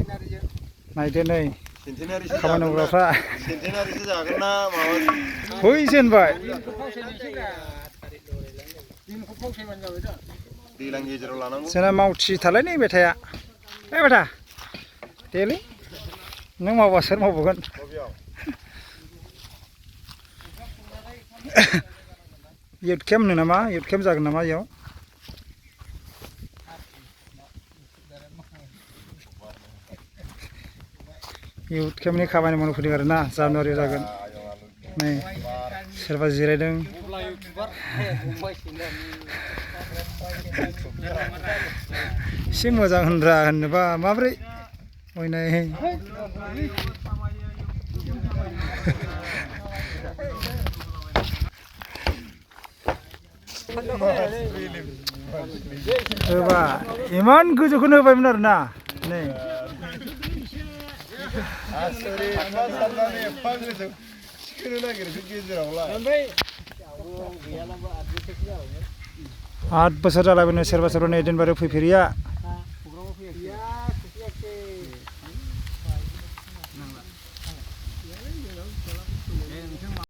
नायदो नै खामानि मावग्राफ्रा फैसो होनबाय जोंना मावथि थालायनाय बेथाया बेथा देलै नों मावबा सोर मावबावगोन इउथ केम्प होनो नामा इउथ केम्प जागोन नामा इयाव इउथ केम्पनि खामानि मावनो फैदों आरोना जानुवारियाव जागोन नै सोरबा जिरायदों एसे मोजां होनब्रा होननोबा माब्रै अयनाय होबा इमान गोजौखौनो होबायमोन आरोना नै आठ बोसोर जालायबायनो सोरबा सोरबा नै एदिनबारे फैफेरिया